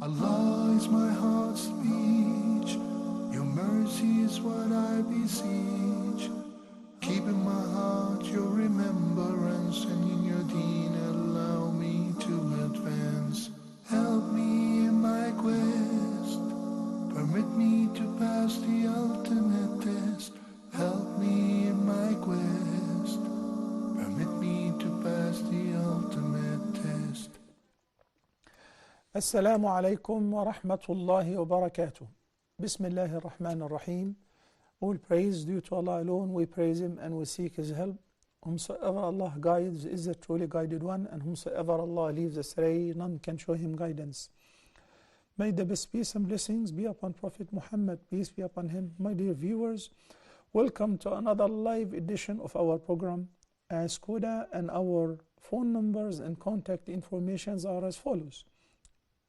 Allah is my heart's speech, your mercy is what I beseech. Keep in my heart your remembrance, and in your deen allow me to advance. Help me in my quest, permit me to pass the ultimate test. Help me in my quest, permit me to pass the ultimate test. السلام عليكم ورحمة الله وبركاته. Bismillah ar-Rahman ar-Rahim. All praise due to Allah alone. We praise Him and we seek His help. Whomsoever Allah guides is the truly guided one, and whomsoever Allah leaves astray, none can show him guidance. May the best peace and blessings be upon Prophet Muhammad, peace be upon him. My dear viewers, welcome to another live edition of our program. Ask Huda, and our phone numbers and contact informations are as follows.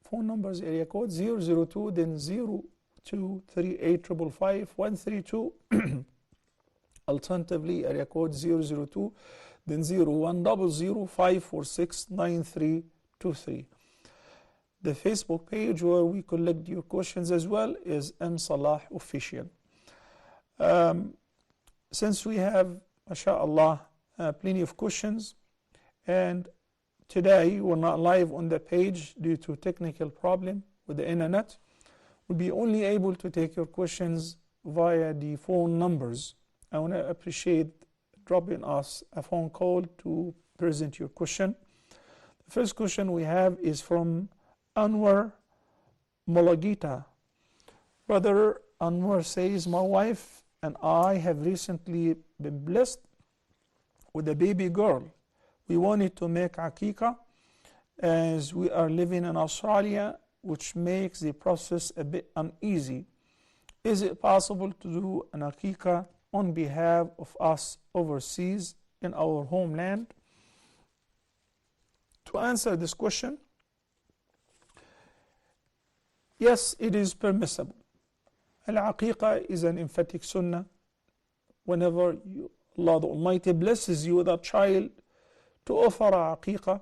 Phone numbers: area code 002, then 0238555132. Alternatively, area code 002, then 0100546933. The Facebook page where we collect your questions as well is M Salah Official. Since we have, mashallah, plenty of questions, and today we're not live on the page due to technical problem with the internet, we'll be only able to take your questions via the phone numbers. I want to appreciate dropping us a phone call to present your question. The first question we have is from Anwar Molagita. Brother Anwar says, my wife and I have recently been blessed with a baby girl. We wanted to make aqiqah as we are living in Australia, which makes the process a bit uneasy. Is it possible to do an aqiqah on behalf of us overseas in our homeland? To answer this question, yes, it is permissible. Al-aqiqah is an emphatic sunnah. Whenever Allah the Almighty blesses you with a child, to offer a aqiqah,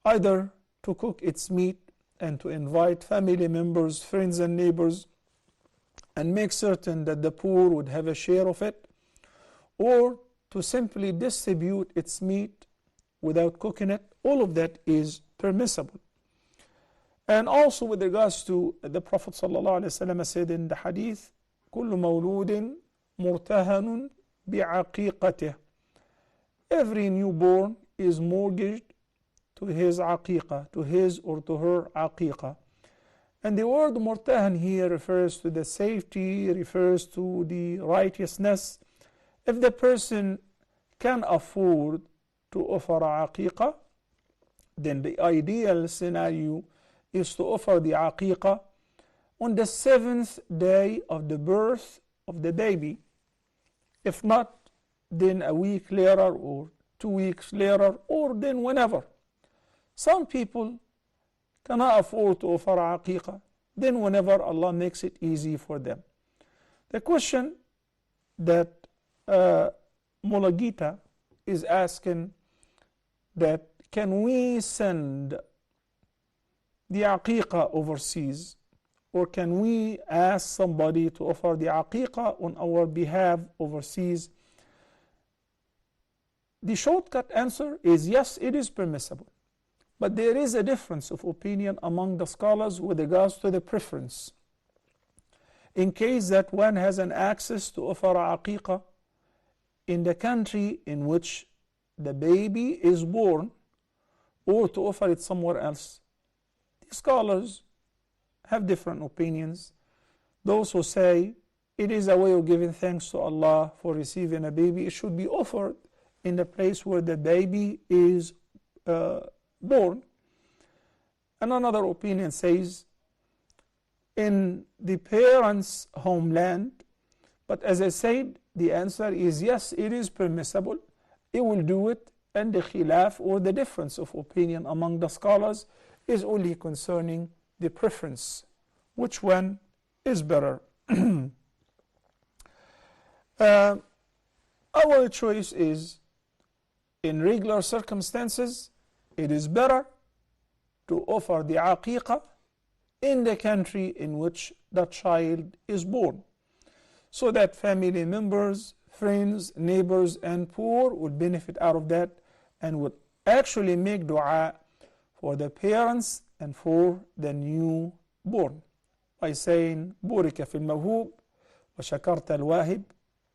either to cook its meat and to invite family members, friends and neighbors, and make certain that the poor would have a share of it, or to simply distribute its meat without cooking it. All of that is permissible. And also with regards to the Prophet ﷺ said in the hadith, كل مولود مرتهن بعقيقته. Every newborn is mortgaged to his aqiqah, to his or to her aqiqah. And the word murtahan here refers to the safety, refers to the righteousness. If the person can afford to offer a aqiqah, then the ideal scenario is to offer the aqiqah on the 7th day of the birth of the baby. If not, then a week later or 2 weeks later, or then whenever. Some people cannot afford to offer aqiqah, then whenever Allah makes it easy for them. The question that Mulagita is asking, that can we send the aqiqah overseas, or can we ask somebody to offer the aqiqah on our behalf overseas? The shortcut answer is yes, it is permissible. But there is a difference of opinion among the scholars with regards to the preference. In case that one has an access to offer a aqiqah in the country in which the baby is born, or to offer it somewhere else, the scholars have different opinions. Those who say it is a way of giving thanks to Allah for receiving a baby, it should be offered in the place where the baby is born. And another opinion says in the parents' homeland. But as I said, the answer is yes, it is permissible. It will do it, and the khilaf, or the difference of opinion among the scholars, is only concerning the preference. Which one is better? Our choice is, in regular circumstances, it is better to offer the aqiqah in the country in which the child is born, so that family members, friends, neighbors, and poor would benefit out of that and would actually make dua for the parents and for the newborn by saying بورك في الموهوب وشكرت الواهب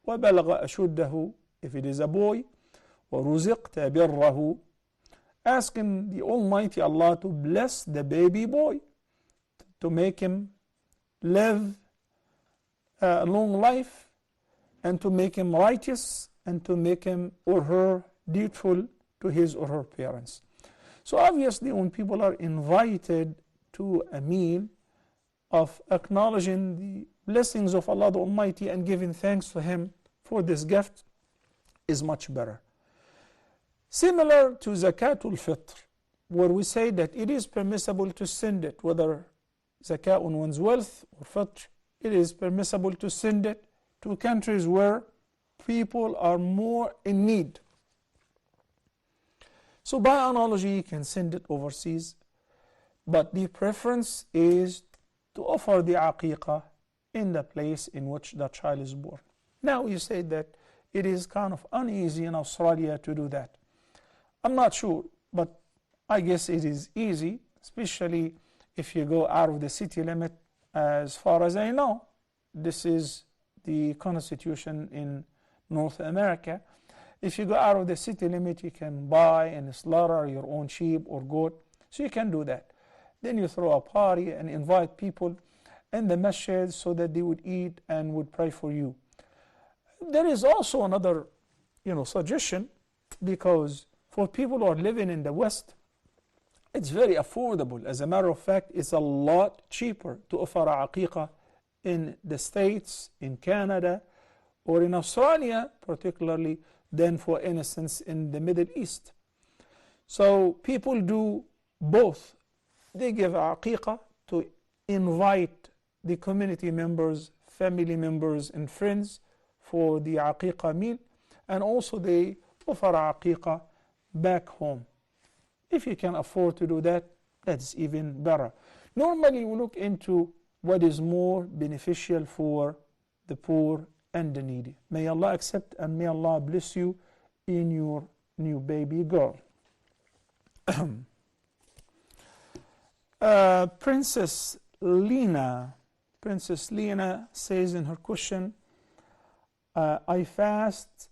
وبلغ أشده if it is a boy ورزقت بره, asking the Almighty Allah to bless the baby boy, to make him live a long life, and to make him righteous, and to make him or her dutiful to his or her parents. So obviously when people are invited to a meal of acknowledging the blessings of Allah the Almighty and giving thanks to Him for this gift is much better. Similar to Zakatul Fitr, where we say that it is permissible to send it, whether Zakat on one's wealth or Fitr, it is permissible to send it to countries where people are more in need. So by analogy, you can send it overseas, but the preference is to offer the aqiqah in the place in which the child is born. Now you say that it is kind of uneasy in Australia to do that. I'm not sure, but I guess it is easy, especially if you go out of the city limit. As far as I know, this is the constitution in North America. If you go out of the city limit, you can buy and slaughter your own sheep or goat, so you can do that. Then you throw a party and invite people in the masjid so that they would eat and would pray for you. There is also another suggestion, because for people who are living in the West, it's very affordable. As a matter of fact, it's a lot cheaper to offer a aqiqah in the States, in Canada, or in Australia particularly, than, for instance, in the Middle East. So people do both. They give aqiqah to invite the community members, family members, and friends for the aqiqah meal, and also they offer aqiqah back home. If you can afford to do that, that's even better. Normally we look into what is more beneficial for the poor and the needy. May Allah accept and may Allah bless you in your new baby girl. Princess Lena says in her question, I fast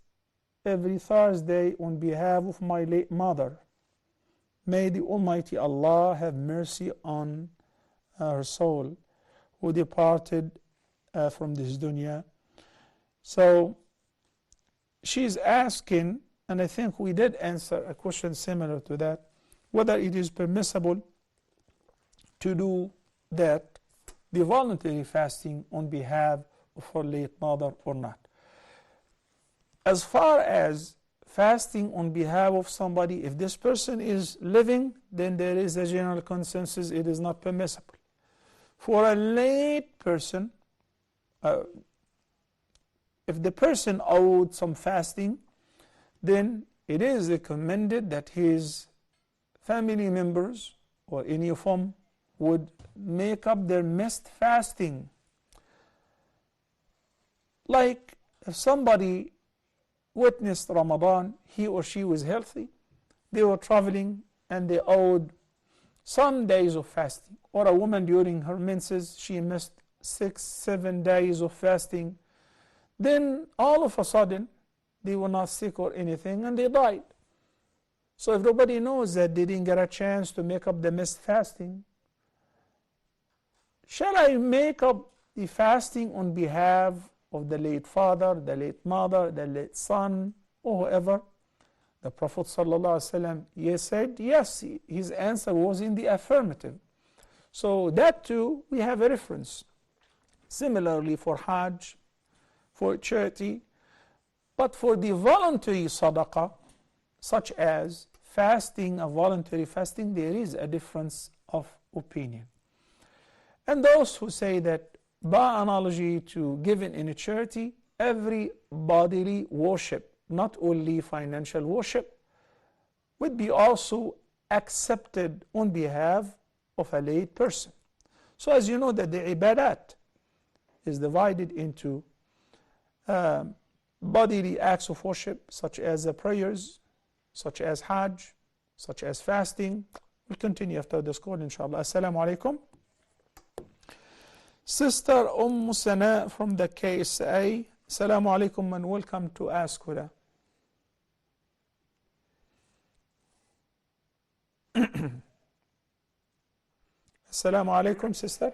every Thursday on behalf of my late mother. May the Almighty Allah have mercy on her soul, who departed from this dunya. So she's asking, and I think we did answer a question similar to that, whether it is permissible to do that, the voluntary fasting on behalf of her late mother or not. As far as fasting on behalf of somebody, if this person is living, then there is a general consensus it is not permissible. For a late person, if the person owed some fasting, then it is recommended that his family members or any of them would make up their missed fasting. Like if somebody witnessed Ramadan, he or she was healthy, they were traveling and they owed some days of fasting, or a woman during her menses, she missed 6-7 days of fasting, then all of a sudden they were not sick or anything and they died. So everybody knows that they didn't get a chance to make up the missed fasting. Shall I make up the fasting on behalf of the late father, the late mother, the late son, or whoever? The Prophet ﷺ said yes. His answer was in the affirmative. So that too, we have a reference. Similarly for Hajj, for charity, but for the voluntary sadaqah, such as fasting, a voluntary fasting, there is a difference of opinion. And those who say that by analogy to giving in a charity, every bodily worship, not only financial worship, would be also accepted on behalf of a late person. So as you know that the ibadat is divided into bodily acts of worship, such as the prayers, such as Hajj, such as fasting. We'll continue after this call, inshallah. Assalamu alaikum. Sister Sana from the KSA. Assalamu alaikum and welcome to Ask Huda. Assalamu alaikum, sister.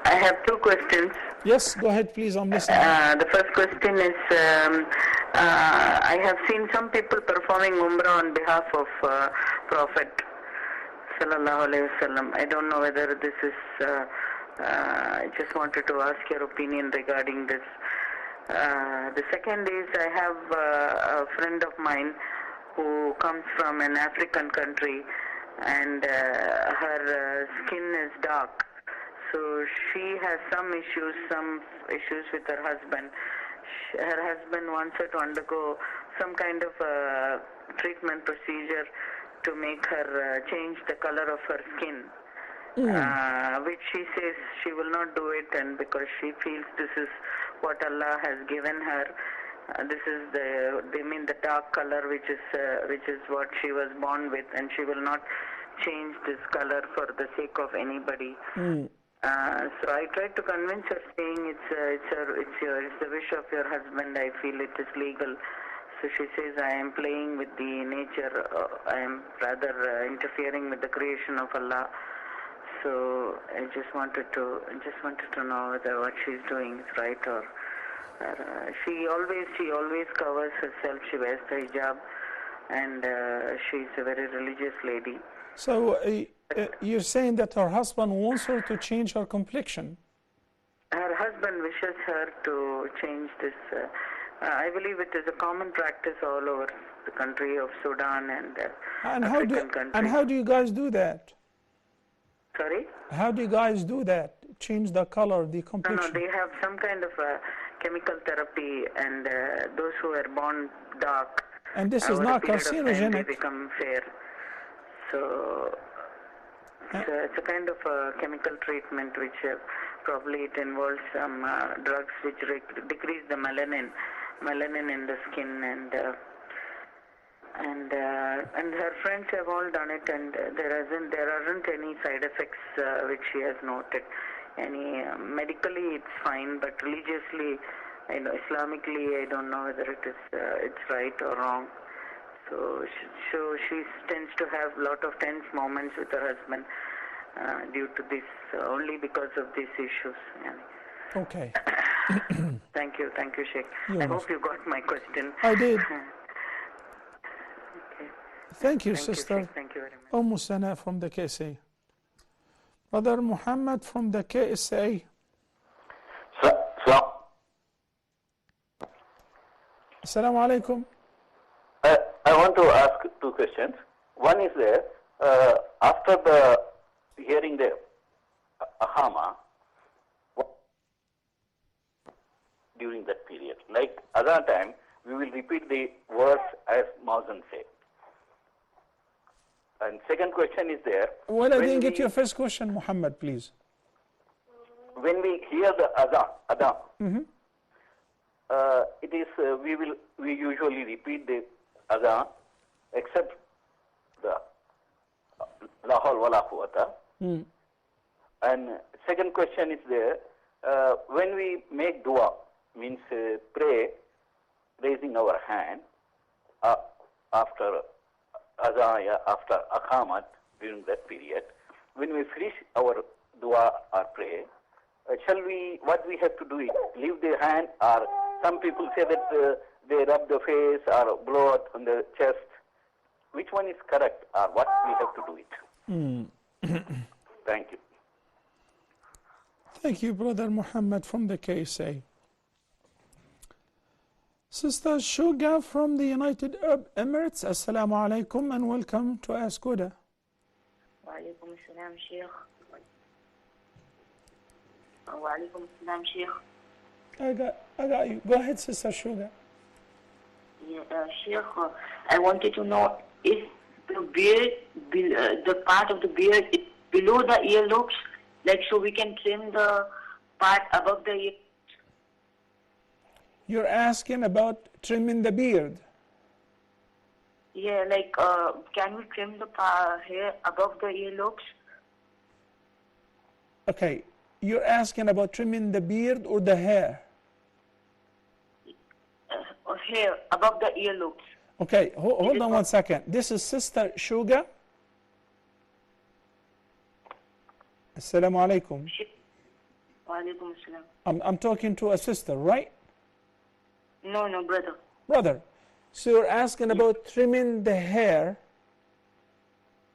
I have two questions. Yes, go ahead, please. I'm listening. The first question is, I have seen some people performing Umrah on behalf of Prophet Sallallahu Alaihi Wasallam. I don't know whether this is, I just wanted to ask your opinion regarding this. The second is, I have a friend of mine who comes from an African country, and her skin is dark. So she has some issues with her husband. Her husband wants her to undergo some kind of a treatment procedure to make her change the color of her skin, which she says she will not do it, and because she feels this is what Allah has given her. This is the dark color, which is what she was born with, and she will not change this color for the sake of anybody. So I tried to convince her, saying it's the wish of your husband. I feel it is legal. So she says, I am playing with the nature. I am rather interfering with the creation of Allah. So I just wanted to know whether what she's doing is right or. She always covers herself. She wears the hijab, and she's a very religious lady. So you're saying that her husband wants her to change her complexion? Her husband wishes her to change this. I believe it is a common practice all over the country of Sudan and African countries. And how do you guys do that? Sorry? How do you guys do that? Change the color, the complexion? No, they have some kind of chemical therapy, and those who are born dark. And this is not carcinogenic. They become fair. So it's a kind of a chemical treatment which probably it involves some drugs which decrease the melanin in the skin, and her friends have all done it, and there aren't any side effects which she has noted. Medically it's fine, but religiously, Islamically, I don't know whether it's right or wrong. So she tends to have a lot of tense moments with her husband due to this, only because of these issues. Okay. Thank you, Sheikh. I hope you got my question. I did. Okay. Thank you, sister. Sheikh. Thank you very much. Sana from the KSA. Brother Muhammad from the KSA. Assalamu alaikum. I want to ask two questions. One is after the hearing the ahama, during that period, like other time, we will repeat the words as Mauzan say. And second question is Well, I didn't get your first question, Muhammad, please. When we hear the adhan, it is we usually repeat the adhan, except the la hawla wa la quwwata. And second question is when we make dua, means pray, raising our hand after adhan, after aqamat, during that period, when we finish our dua or pray, what we have to do is leave the hand, or some people say that they rub the face or blow out on the chest. Which one is correct, or what we have to do it? Thank you. Thank you, Brother Muhammad from the KSA. Sister Shuga from the United Arab Emirates, Assalamu alaikum and welcome to Ask Huda. Wa alaikum assalam, Sheikh. Wa alaikum assalam, Sheikh. I got you. Go ahead, Sister Shuga. Yeah, Sheikh, I wanted to know if the beard, the part of the beard is below the earlobes, like so we can trim the part above the ear. You're asking about trimming the beard. Yeah, like can we trim the hair above the earlobes? Okay, you're asking about trimming the beard or the hair? Hair above the earlobes. Okay, hold on 1 second. This is Sister Shuga. Assalamu alaikum. Wa alaikum assalam. I'm talking to a sister, right? No, brother. Brother. So you're asking about trimming the hair,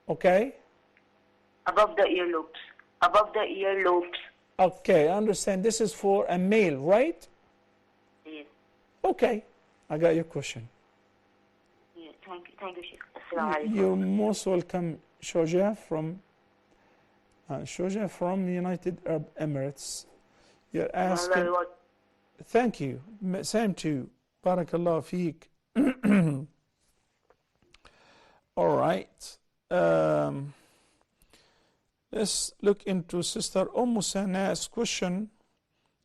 okay? Above the earlobes. Above the earlobes. Okay, I understand. This is for a male, right? Yes. Okay, I got your question. Yeah, thank you, Sheikh. Assalamu alaikum. You're most welcome, Shoja from United Arab Emirates. You're asking. Thank you. Same to you. Barakallah feek. All right. Let's look into Sister Sana's question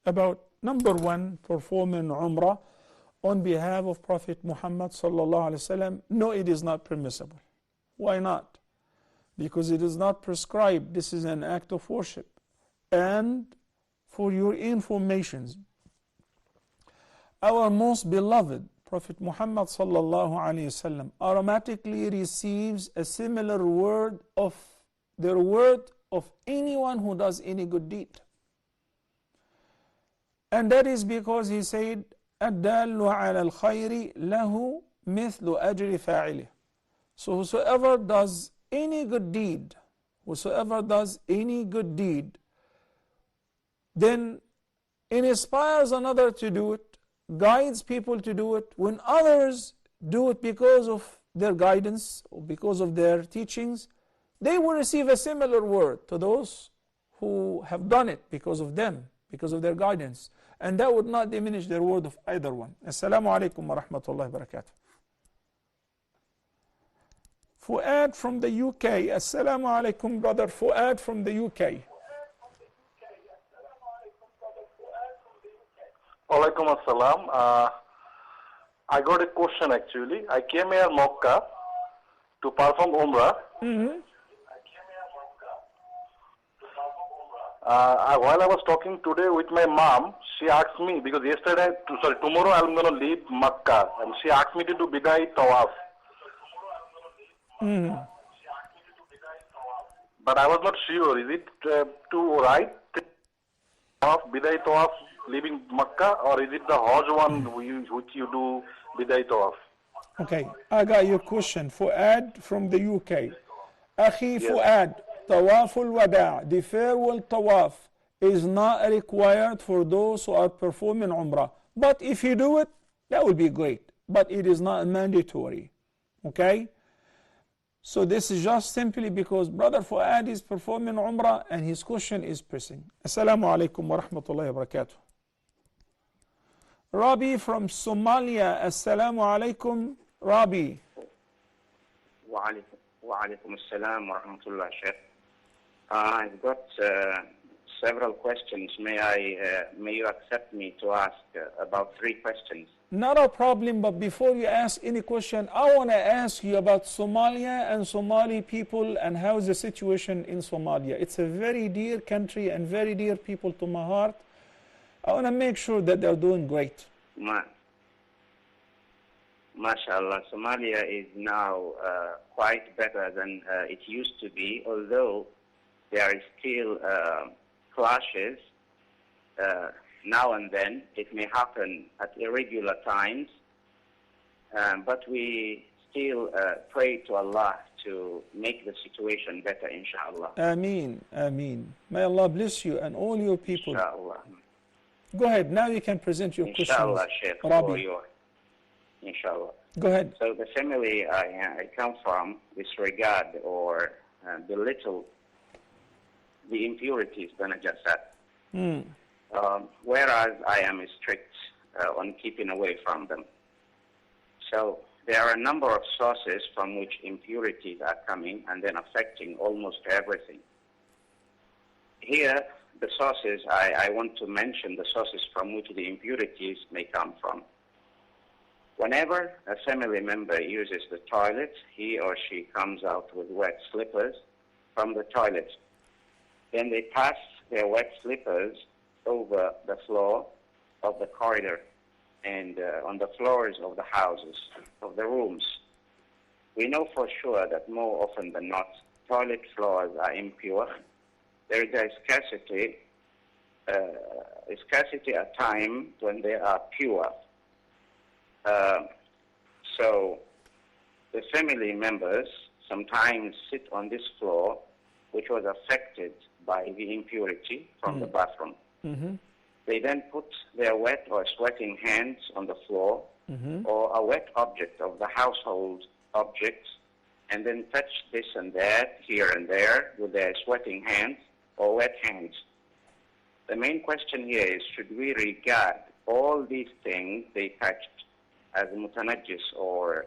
about number 1, performing Umrah on behalf of Prophet Muhammad sallallahu alaihi wasallam. No, it is not permissible. Why not? Because it is not prescribed. This is an act of worship. And for your information, our most beloved Prophet Muhammad sallallahu alaihi wasallam automatically receives a similar reward of the reward of anyone who does any good deed. And that is because he said, الدال على الخير له مثل أجر فاعله. So whosoever does any good deed, then inspires another to do it, guides people to do it. When others do it because of their guidance or because of their teachings, they will receive a similar word to those who have done it because of them, because of their guidance. And that would not diminish the reward of either one. Assalamu alaikum wa rahmatullahi wa barakatuh. Fuad from the UK. Assalamu alaikum, brother Fuad from the UK. Alaikum assalam. I got a question actually. I came here Makkah to perform Umrah. While I was talking today with my mom, she asked me, because tomorrow I'm going to leave Makkah, and she asked me to do Bidai Tawaf. But I was not sure, is it too right? Bidai Tawaf leaving Makkah, or is it the Hajj one which you do Bidai Tawaf? Okay, I got your question. Fuad from the UK. Akhi Yes. Fuad, Tawaf al-Wada', the farewell Tawaf, is not required for those who are performing Umrah. But if you do it, that would be great. But it is not mandatory. Okay? So this is just simply because Brother Fuad is performing Umrah and his question is pressing. Assalamu alaikum wa rahmatullahi wa barakatuh. Rabi from Somalia. Assalamu alaikum, Rabi. Wa alaikum assalam wa rahmatullah, Sheikh. I've got several questions. May you accept me to ask about 3 questions? Not a problem, but before you ask any question, I want to ask you about Somalia and Somali people and how is the situation in Somalia. It's a very dear country and very dear people to my heart. I want to make sure that they're doing great. MashaAllah, Somalia is now quite better than it used to be, although there is still clashes now and then. It may happen at irregular times, but we still pray to Allah to make the situation better, inshallah. Ameen, Ameen. May Allah bless you and all your people. Inshallah. Go ahead, now you can present your questions. Inshallah, Sheikh, Rabi. for your... Inshallah. Go ahead. So the family I come from disregard or belittle the impurities the najasat, whereas I am strict on keeping away from them. So there are a number of sources from which impurities are coming and then affecting almost everything. here, the sources, I want to mention the sources from which the impurities may come from. Whenever a family member uses the toilet, he or she comes out with wet slippers from the toilet. Then they pass their wet slippers over the floor of the corridor and on the floors of the houses, of the rooms. We know for sure that more often than not, toilet floors are impure. There is a scarcity at time when they are pure. So the family members sometimes sit on this floor, which was affected by the impurity from the bathroom. Mm-hmm. They then put their wet or sweating hands on the floor or a wet object of the household objects, and then touch this and that here and there with their sweating hands or wet hands. The main question here is, should we regard all these things they touched as mutanajjis or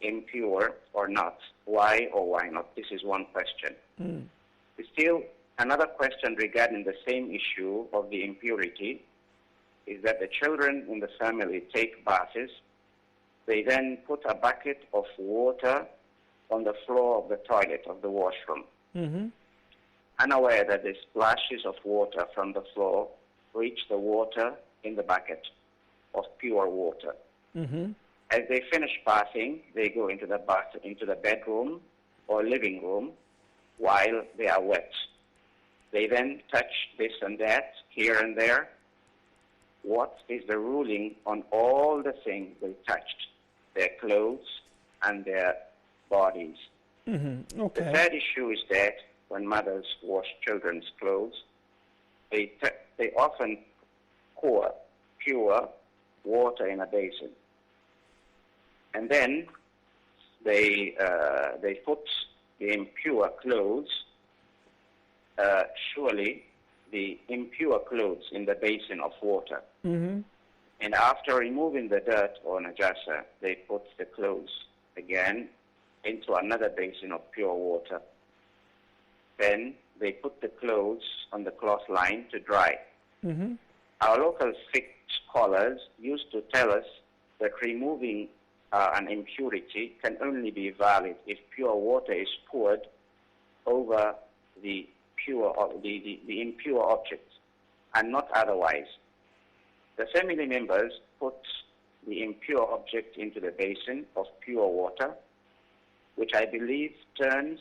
impure or not? Why or why not? This is one question. Still, another question regarding the same issue of the impurity is that the children in the family take baths. They then put a bucket of water on the floor of the toilet of the washroom, unaware that the splashes of water from the floor reach the water in the bucket of pure water. As they finish bathing, they go into the bedroom or living room while they are wet. They then touch this and that here and there. What is the ruling on all the things they touched? Their clothes and their bodies. Okay. The third issue is that when mothers wash children's clothes, they often pour pure water in a basin, and then they put the impure clothes, surely the impure clothes in the basin of water. And after removing the dirt or najasa, they put the clothes again into another basin of pure water. Then they put the clothes on the cloth line to dry. Our local fiqh scholars used to tell us that removing an impurity can only be valid if pure water is poured over the impure object and not otherwise. The family members put the impure object into the basin of pure water, which I believe turns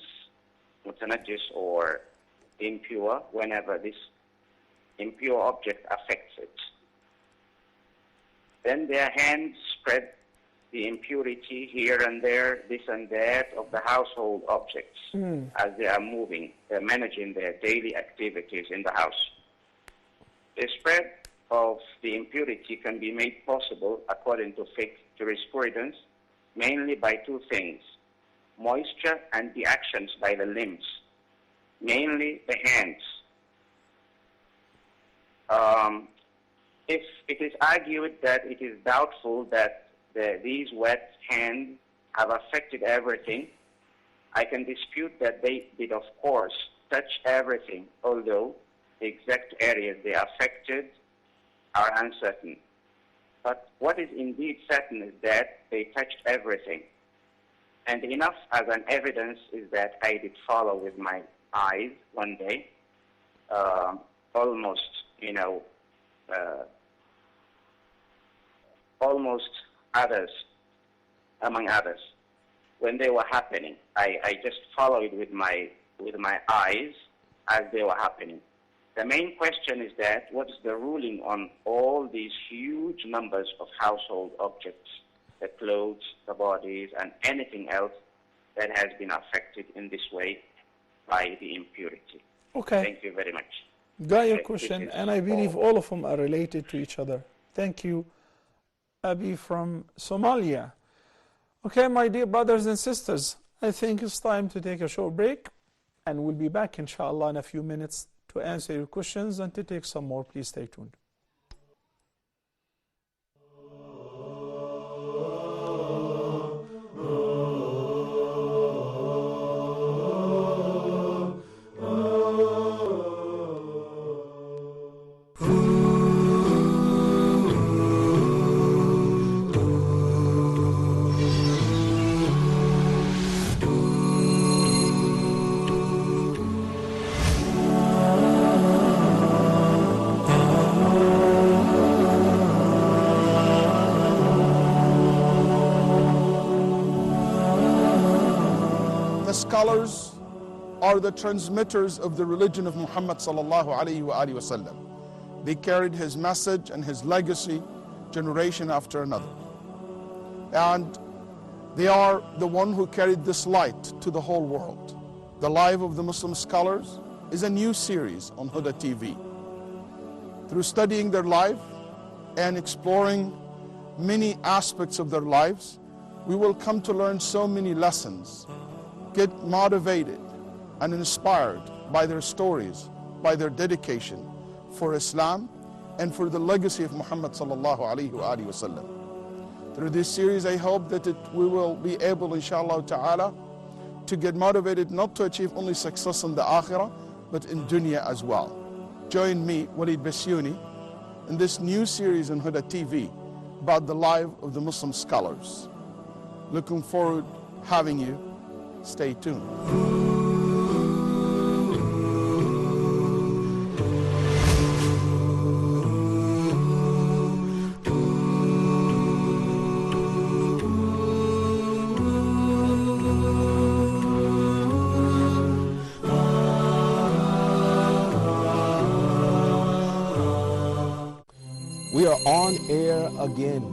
mutanajjis or impure whenever this impure object affects it. Then their hands spread the impurity here and there, this and that of the household objects as they are moving, they're managing their daily activities in the house. The spread of the impurity can be made possible, according to fiqh jurisprudence, mainly by two things: moisture and the actions by the limbs, mainly the hands. If it is argued that it is doubtful that these wet hands have affected everything, I can dispute that they did, of course, touch everything, although the exact areas they affected are uncertain. But what is indeed certain is that they touched everything. And enough as an evidence is that I did follow with my eyes one day, almost others, among others, when they were happening. I just followed with my eyes as they were happening. The main question is that what is the ruling on all these huge numbers of household objects, the clothes, the bodies, and anything else that has been affected in this way by the impurity? Okay. Thank you very much. Got your question, and I believe all of them are related to each other. Thank you, Abi from Somalia. Okay, my dear brothers and sisters, I think it's time to take a short break, and we'll be back, inshallah, in a few minutes to answer your questions and to take some more. Please stay tuned. scholars are the transmitters of the religion of Muhammad sallallahu alaihi wasallam. They carried his message and his legacy generation after another. And they are the one who carried this light to the whole world. The Life of the Muslim Scholars is a new series on Huda TV. Through studying their life and exploring many aspects of their lives, we will come to learn so many lessons, get motivated and inspired by their stories, by their dedication for Islam and for the legacy of Muhammad sallallahu alaihi wasallam. Through this series, I hope that we will be able, inshallah ta'ala, to get motivated not to achieve only success in the akhirah, but in dunya as well. Join me, Walid Basyouni, in this new series on Huda TV about the life of the Muslim scholars. Looking forward having you. Stay tuned. We are on air again.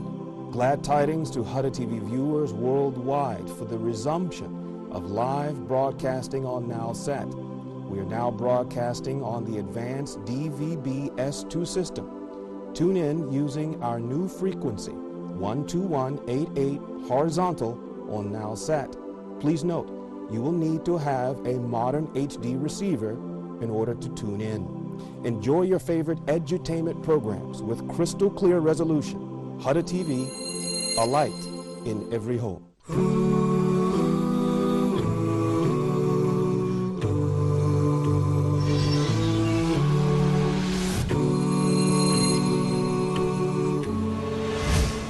Glad tidings to Huda TV viewers worldwide for the resumption of live broadcasting on NowSat. We are now broadcasting on the advanced DVB-S2 system. Tune in using our new frequency, 12188 horizontal on NowSat. Please note, you will need to have a modern HD receiver in order to tune in. Enjoy your favorite edutainment programs with crystal clear resolution. Huda TV, a light in every home.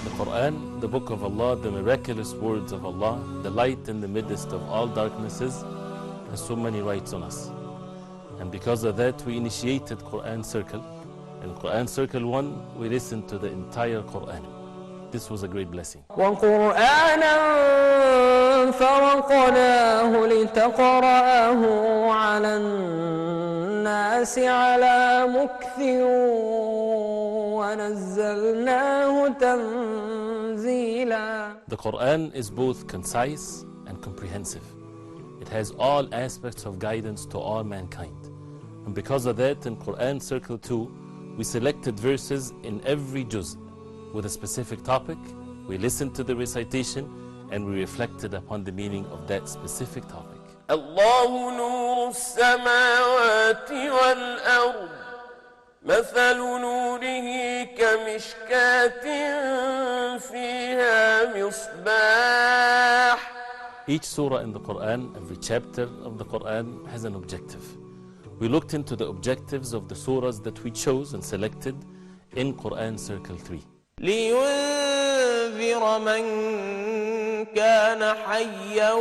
The Quran, the Book of Allah, the miraculous words of Allah, the light in the midst of all darknesses, has so many rights on us. And because of that, we initiated Quran Circle. In Quran Circle 1, we listened to the entire Quran. This was a great blessing. وقرآنا فرقناه لتقرأه على الناس على مكث ونزلناه تنزيلا. The Quran is both concise and comprehensive. It has all aspects of guidance to all mankind. And because of that, in Quran Circle 2, we selected verses in every juz with a specific topic. We listened to the recitation and we reflected upon the meaning of that specific topic. الله نور السماوات والأرض مثل نوره كمشكاة فيها مصباح. Each surah in the Quran, every chapter of the Quran has an objective. We looked into the objectives of the surahs that we chose and selected in Quran Circle 3. لينذر من كان حيا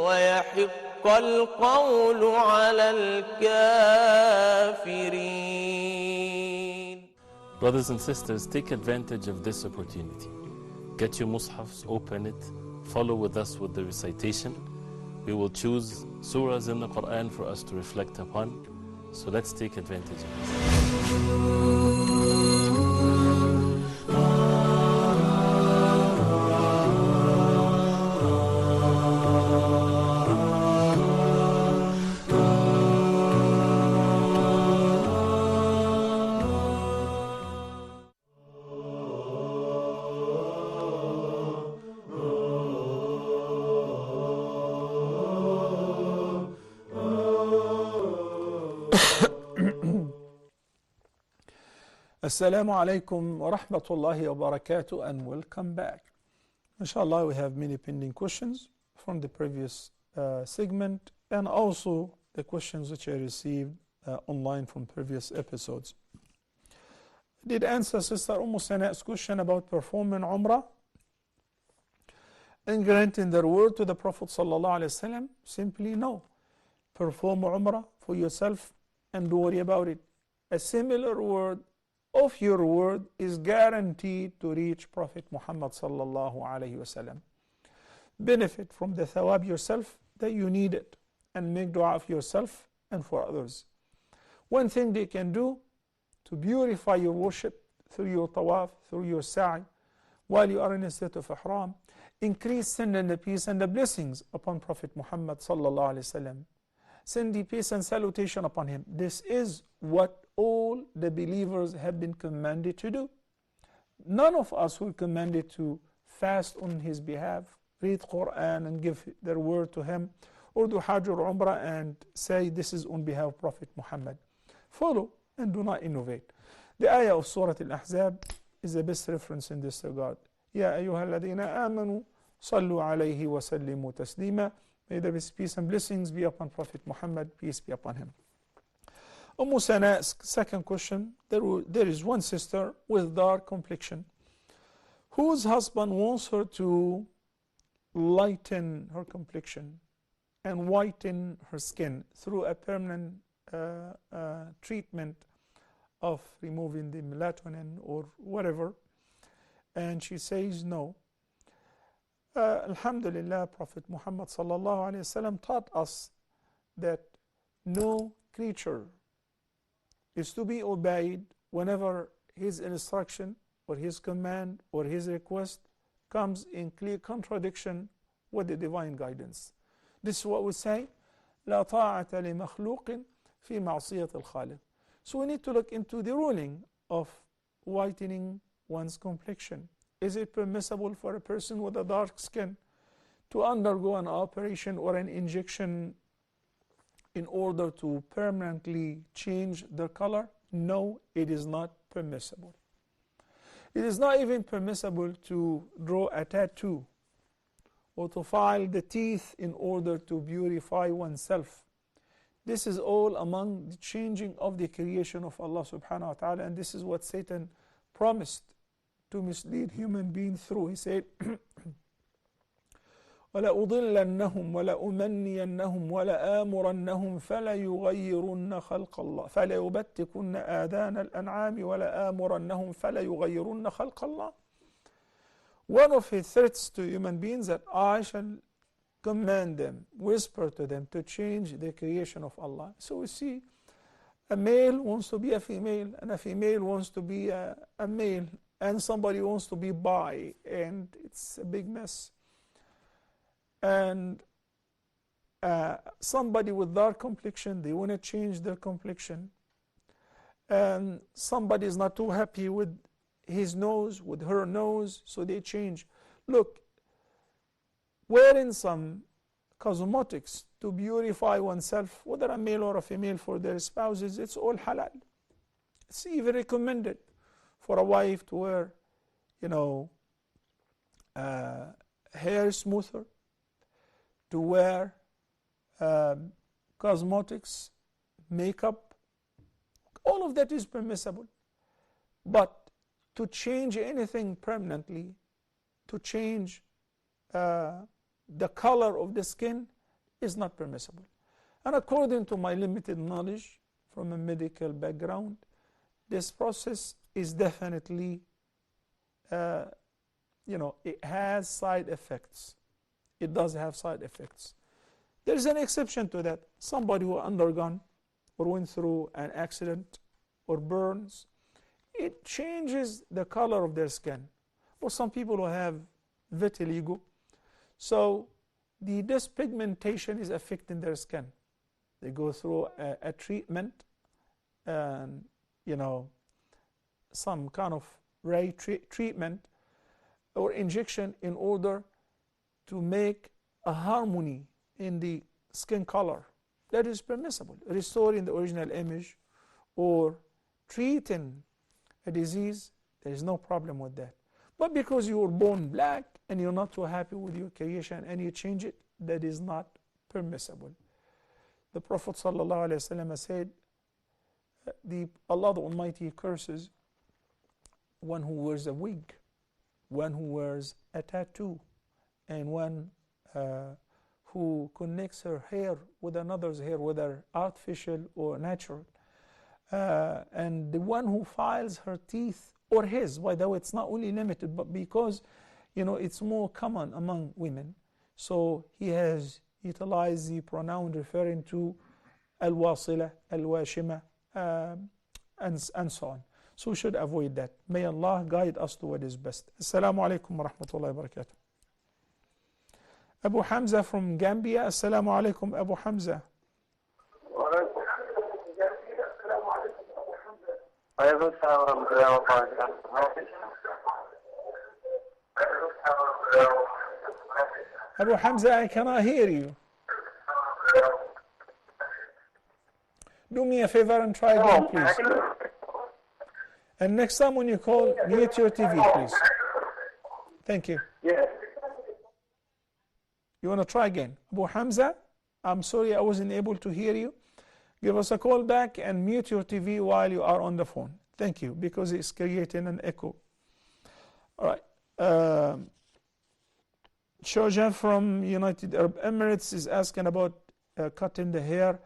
ويحق القول على الكافرين. Brothers and sisters, take advantage of this opportunity. Get your mushafs, open it, follow with us with the recitation. We will choose surahs in the Quran for us to reflect upon. So let's take advantage of this. Assalamu alaikum wa rahmatullahi wa barakatuh, and welcome back. Inshallah, we have many pending questions from the previous segment and also the questions which I received online from previous episodes. I did answer Sister Sana's question about performing Umrah and granting their word to the Prophet sallallahu alaihi wasallam. Simply no. Perform Umrah for yourself and don't worry about it. A similar word of your word is guaranteed to reach Prophet Muhammad sallallahu alaihi wasallam. Benefit from the thawab yourself, that you need it, and make dua for yourself and for others. One thing they can do to purify your worship through your tawaf, through your sa'i, while you are in a state of ihram, increase send and the peace and the blessings upon Prophet Muhammad sallallahu alaihi wasallam. Send the peace and salutation upon him. This is what all the believers have been commanded to do. None of us were commanded to fast on his behalf, read Quran and give their word to him, or do Hajj or Umrah and say this is on behalf of Prophet Muhammad. Follow and do not innovate. The ayah of Surah Al-Ahzab is the best reference in this regard. Ya ayyuha alladhina amanu sallu alayhi wa sallimu taslima. May the peace and blessings be upon Prophet Muhammad, peace be upon him. Sana asks, second question, there is one sister with dark complexion whose husband wants her to lighten her complexion and whiten her skin through a permanent treatment of removing the melatonin or whatever, and she says no. Alhamdulillah, Prophet Muhammad sallallahu alaihi wasallam taught us that no creature is to be obeyed whenever his instruction or his command or his request comes in clear contradiction with the divine guidance. This is what we say, لا طاعة لمخلوق في معصية الخالق. So we need to look into the ruling of whitening one's complexion. Is it permissible for a person with a dark skin to undergo an operation or an injection in order to permanently change their color? No, it is not permissible. It is not even permissible to draw a tattoo or to file the teeth in order to beautify oneself. This is all among the changing of the creation of Allah subhanahu wa ta'ala, and this is what Satan promised to mislead human beings through. He said, وَلَأُضِلَّنَّهُمْ وَلَأُمَنِّيَنَّهُمْ وَلَآمُرَنَّهُمْ فَلَيُغَيِّرُنَّ خَلْقَ اللَّهِ فَلَيُبَتِّكُنَّ آذَانَ الْأَنْعَامِ وَلَآمُرَنَّهُمْ فَلَيُغَيِّرُنَّ خَلْقَ اللَّهِ. One of his threats to human beings that I shall command them, whisper to them to change the creation of Allah. So we see a male wants to be a female, and a female wants to be a male, and somebody wants to be bi, and it's a big mess. And somebody with dark complexion, they want to change their complexion. And somebody is not too happy with his nose, with her nose, so they change. Look, wearing some cosmetics to beautify oneself, whether a male or a female, for their spouses, it's all halal. It's even recommended for a wife to wear, hair smoother, to wear cosmetics, makeup. All of that is permissible. But to change anything permanently, to change the color of the skin, is not permissible. And according to my limited knowledge from a medical background, this process is definitely, it has side effects. It does have side effects. There is an exception to that. Somebody who undergone or went through an accident or burns, it changes the color of their skin. Or some people who have vitiligo, so the dyspigmentation is affecting their skin. They go through a treatment, and some kind of ray treatment or injection in order to make a harmony in the skin color. That is permissible. Restoring the original image or treating a disease, there is no problem with that. But because you were born black and you're not too happy with your creation and you change it, that is not permissible. The Prophet ﷺ said, Allah the Almighty curses one who wears a wig, one who wears a tattoo, and one who connects her hair with another's hair, whether artificial or natural. And the one who files her teeth, or his, by the way, it's not only limited, but because it's more common among women. So he has, utilize the pronoun referring to al-wasila, al-washima, and so on. So we should avoid that. May Allah guide us to what is best. Assalamu alaikum wa rahmatullahi wa barakatuh. Abu Hamza from Gambia. Assalamu alaikum, Abu Hamza. Abu Hamza, I cannot hear you. Do me a favor and try again, please. And next time when you call, mute your TV, please. Thank you. You want to try again? Abu Hamza, I'm sorry I wasn't able to hear you. Give us a call back and mute your TV while you are on the phone. Thank you, because it's creating an echo. All right. Shoja from United Arab Emirates is asking about cutting the hair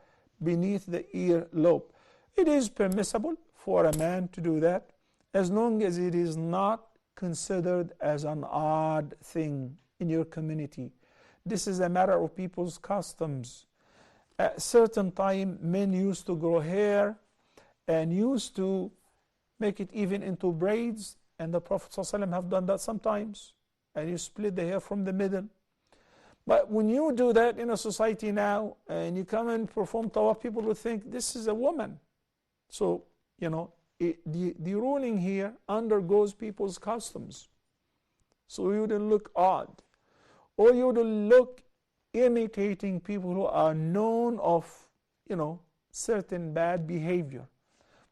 beneath the ear lobe. It is permissible for a man to do that as long as it is not considered as an odd thing in your community. This is a matter of people's customs. At a certain time, men used to grow hair and used to make it even into braids, and the Prophet ﷺ have done that sometimes, and you split the hair from the middle. But when you do that in a society now, and you come and perform tawaf, people will think this is a woman. So, you know, the ruling here undergoes people's customs. So you wouldn't look odd. Or you wouldn't look imitating people who are known of, you know, certain bad behavior.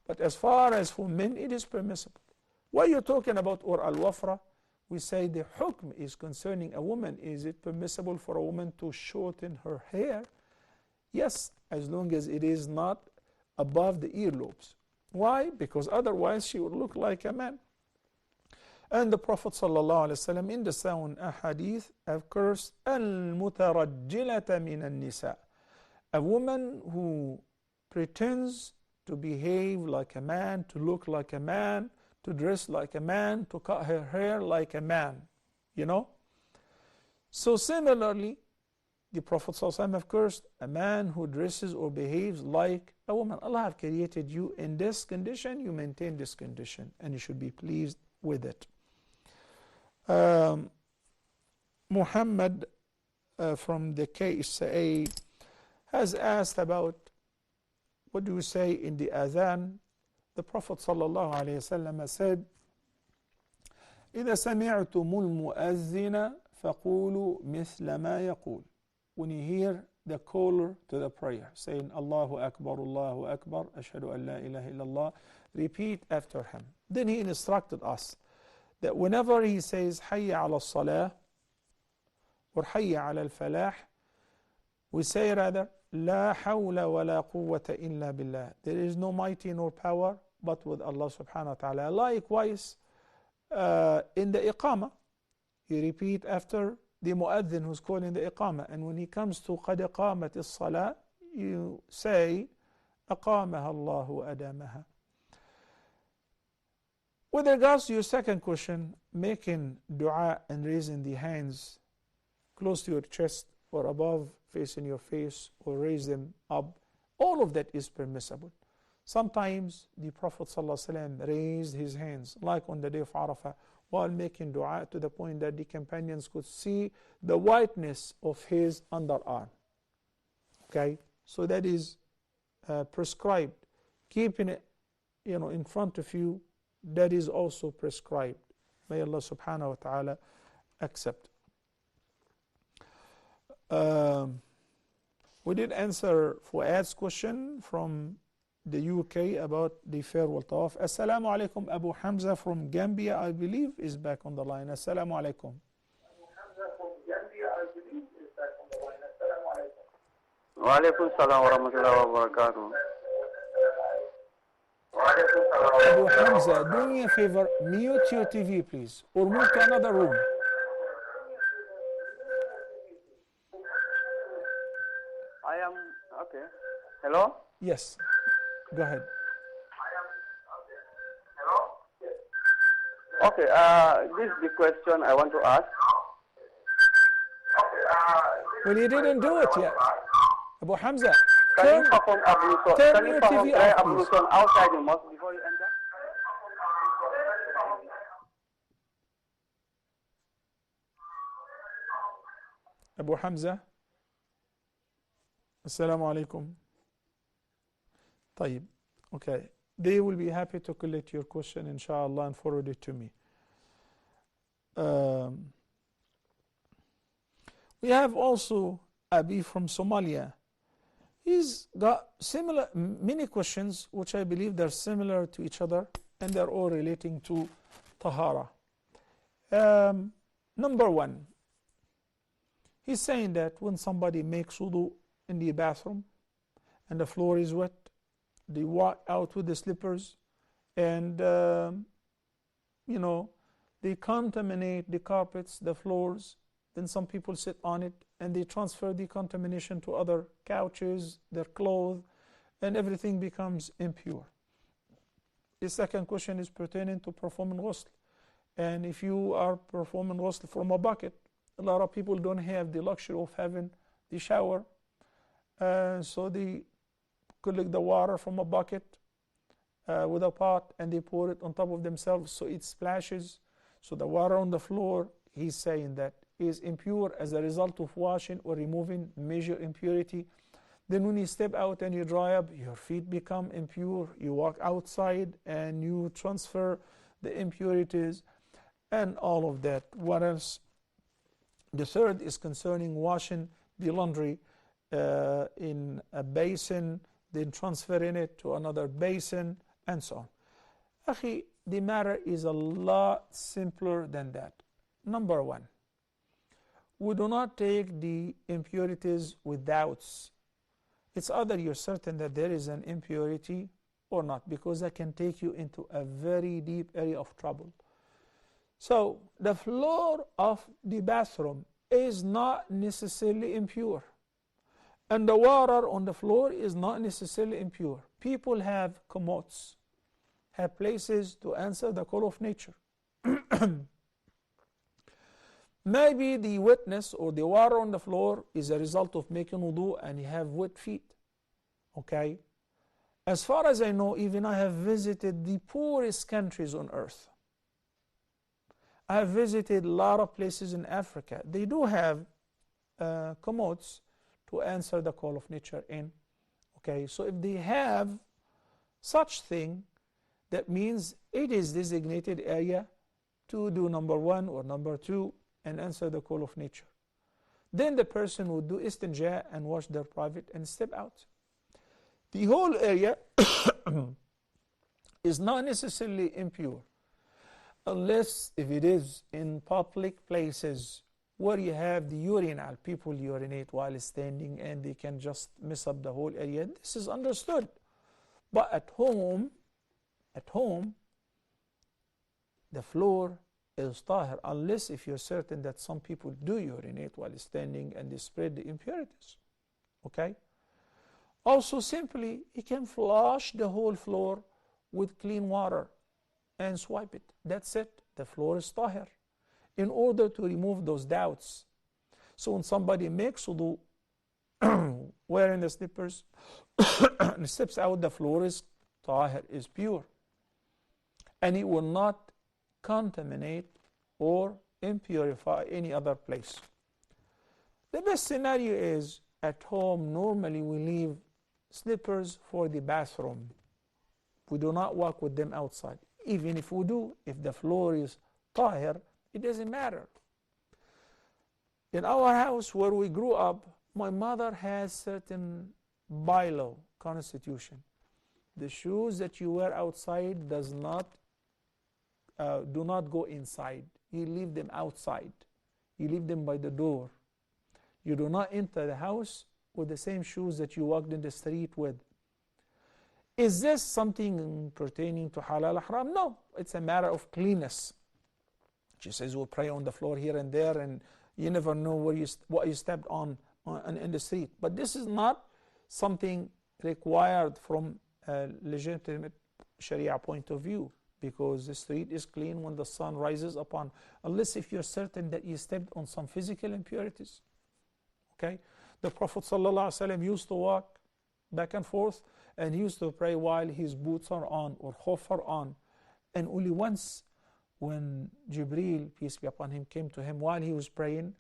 But as far as for men, it is permissible. What you're talking about, or al-wafra, we say the hukm is concerning a woman. Is it permissible for a woman to shorten her hair? Yes, as long as it is not above the earlobes. Why? Because otherwise she would look like a man. And the Prophet ﷺ in the sound ahadith have cursed al-mutarajjilata min al-nisa, a woman who pretends to behave like a man, to look like a man, to dress like a man, to cut her hair like a man, you know. So similarly, the Prophet ﷺ have cursed a man who dresses or behaves like a woman. Allah have created you in this condition, you maintain this condition, and you should be pleased with it. Muhammad from the KSA has asked about what do we say in the adhan. The Prophet ﷺ said, إذا سمعتم المؤذن فقولوا مثل ما يقول. When you hear the caller to the prayer saying Allahu Akbar, Ashhadu an la ilaha illallah, repeat after him. Then he instructed us that whenever he says Hayya ala salah or Hayya ala al-falah, we say rather La hawla wa la quwwata illa billah. There is no mighty nor power but with Allah subhanahu wa ta'ala. Likewise, in the iqamah, you repeat after the mu'adhin who's calling the iqamah. And when he comes to قَدْ قَامَتِ الصَّلَاةِ, you say أَقَامَهَا اللَّهُ وَأَدَامَهَا. With regards to your second question, making dua and raising the hands close to your chest or above, facing your face, or raise them up, all of that is permissible. Sometimes the Prophet ﷺ raised his hands, like on the day of Arafah, while making dua, to the point that the companions could see the whiteness of his underarm. Okay, so that is prescribed. Keeping it, in front of you, that is also prescribed. May Allah subhanahu wa ta'ala accept. We did answer Fuad's question from the UK about the farewell tawaf. Assalamu alaikum, Abu Hamza from Gambia, I believe, is back on the line. Assalamu alaikum. Wa alaikum salam wa rahmatullahi wa barakatuh. Abu Hamza, do me a favor, mute your TV please, or move to another room. I am, okay. Hello? Yes, go ahead. Okay, this is the question I want to ask. Well, you didn't do it yet. Abu Hamza, Can you perform ablution? turn Can you your perform TV dry off, please. ablution outside the mosque before you enter? Abu Hamza, Assalamu alaikum. طيب, okay. They will be happy to collect your question, inshallah, and forward it to me. We have also Abi from Somalia. He's got many questions, which I believe they're similar to each other, and they're all relating to Tahara. Number one, he's saying that when somebody makes wudu in the bathroom and the floor is wet, they walk out with the slippers and, they contaminate the carpets, the floors. Then some people sit on it and they transfer the contamination to other couches, their clothes, and everything becomes impure. The second question is pertaining to performing ghusl. And if you are performing ghusl from a bucket, a lot of people don't have the luxury of having the shower. So they collect the water from a bucket with a pot and they pour it on top of themselves so it splashes. So the water on the floor, he's saying that is impure as a result of washing or removing major impurity. Then when you step out and you dry up, your feet become impure. You walk outside and you transfer the impurities and all of that. What else? The third is concerning washing the laundry in a basin, then transferring it to another basin, and so on. Akhi, the matter is a lot simpler than that. Number one, we do not take the impurities with doubts. It's either you're certain that there is an impurity or not, because that can take you into a very deep area of trouble. So the floor of the bathroom is not necessarily impure, and the water on the floor is not necessarily impure. People have commodes, have places to answer the call of nature. Maybe the wetness or the water on the floor is a result of making wudu and you have wet feet. Okay? As far as I know, even I have visited the poorest countries on earth. I have visited a lot of places in Africa. They do have commodes to answer the call of nature in. Okay, so if they have such thing, that means it is designated area to do number one or number two and answer the call of nature. Then the person would do istinja and wash their private and step out. The whole area is not necessarily impure, unless if it is in public places where you have the urinal, people urinate while standing and they can just mess up the whole area. This is understood. But at home, the floor is tahir, unless if you're certain that some people do urinate while standing and they spread the impurities. Okay? Also, simply, you can flush the whole floor with clean water and swipe it. That's it. The floor is tahir. In order to remove those doubts. So when somebody makes wudu wearing the slippers and steps out, the floor is tahir, is pure. And it will not contaminate or impurify any other place. The best scenario is at home, normally we leave slippers for the bathroom. We do not walk with them outside. Even if we do, if the floor is tahir, it doesn't matter. In our house where we grew up, my mother has certain bylaw, constitution. The shoes that you wear outside do not go inside. You leave them outside. You leave them by the door. You do not enter the house with the same shoes that you walked in the street with. Is this something pertaining to halal haram? No, it's a matter of cleanness. She says we'll pray on the floor here and there, and you never know what you stepped on in the street. But this is not something required from a legitimate Sharia point of view, because the street is clean when the sun rises upon, unless if you're certain that you stepped on some physical impurities. Okay? The Prophet ﷺ used to walk back and forth, and he used to pray while his boots are on or khuf are on. And only once when Jibreel, peace be upon him, came to him while he was praying,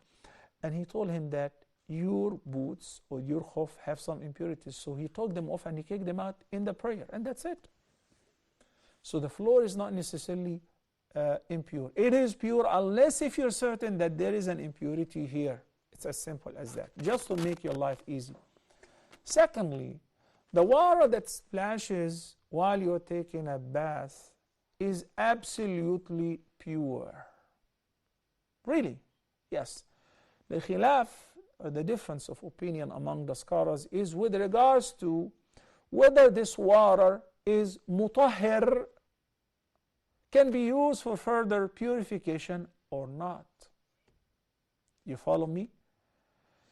and he told him that your boots or your khuf have some impurities. So he took them off and he kicked them out in the prayer, and that's it. So the floor is not necessarily impure. It is pure unless if you're certain that there is an impurity here. It's as simple as that, just to make your life easy. Secondly, the water that splashes while you're taking a bath is absolutely pure. Really? Yes. The khilaf, or the difference of opinion among the scholars, is with regards to whether this water is mutahhir, can be used for further purification or not. You follow me?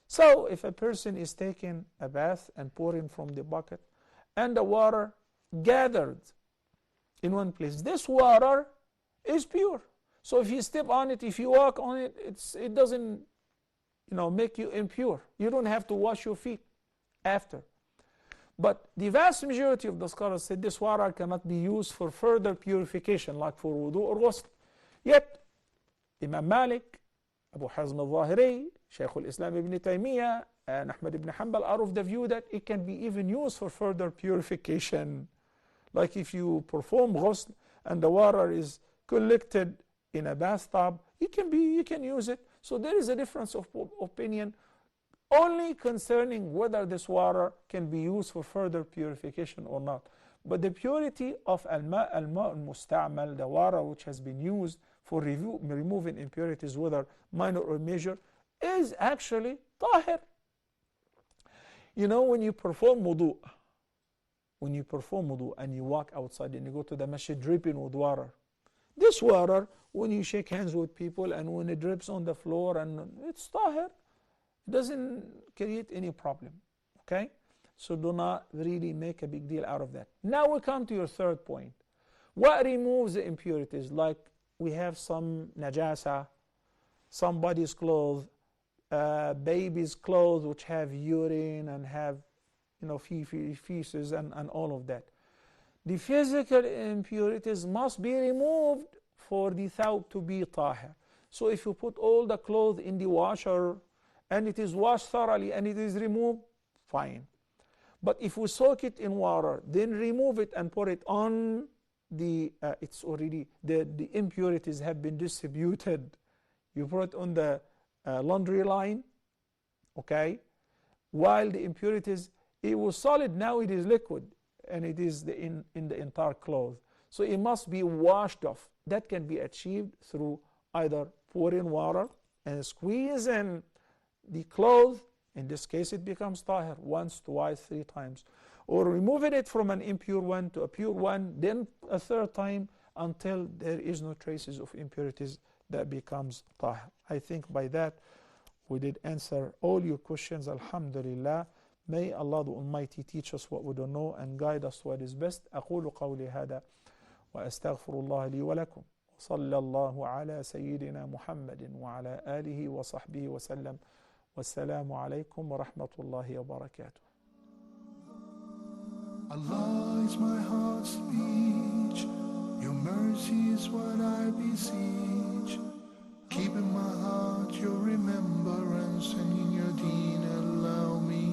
So if a person is taking a bath and pouring from the bucket, and the water gathered in one place, this water is pure. So if you step on it, if you walk on it, it doesn't make you impure. You don't have to wash your feet after. But the vast majority of the scholars said this water cannot be used for further purification, like for wudu or ghusl. Yet, Imam Malik, Abu Hazm al-Zahiri, Shaykh al-Islam ibn Taymiyyah, and Ahmad ibn Hanbal are of the view that it can be even used for further purification. Like if you perform ghusl and the water is collected in a bathtub, you can use it. So there is a difference of opinion only concerning whether this water can be used for further purification or not. But the purity of al-ma' al-musta'mal, the water which has been used for removing impurities, whether minor or major, is actually tahir. When you perform wudu, and you walk outside and you go to the masjid dripping with water, this water, when you shake hands with people and when it drips on the floor, and it's tahir, it doesn't create any problem. Okay? So do not really make a big deal out of that. Now we come to your third point. What removes the impurities? Like we have some najasa, somebody's clothes, baby's clothes which have urine and have feces and all of that. The physical impurities must be removed for the thawb to be tahir. So if you put all the clothes in the washer and it is washed thoroughly and it is removed, fine. But if we soak it in water, then remove it and put it on it's already, the impurities have been distributed. You put it on the laundry line, okay? While the impurities, it was solid, now it is liquid, and it is in the entire cloth. So it must be washed off. That can be achieved through either pouring water and squeezing the cloth. In this case, it becomes tahir once, twice, 3 times. Or removing it from an impure one to a pure one, then a 3rd time until there is no traces of impurities, that becomes tahir. I think by that we did answer all your questions. Alhamdulillah. May Allah the Almighty teach us what we don't know and guide us to what is best. أقول قولي هذا وأستغفر الله لي ولكم. صلى الله على سيدنا محمد وعلى آله وصحبه وسلم. والسلام عليكم ورحمة الله وبركاته. Allah is my heart's speech. Your mercy is what I beseech. Keep in my heart your remembrance, and in your deen allow me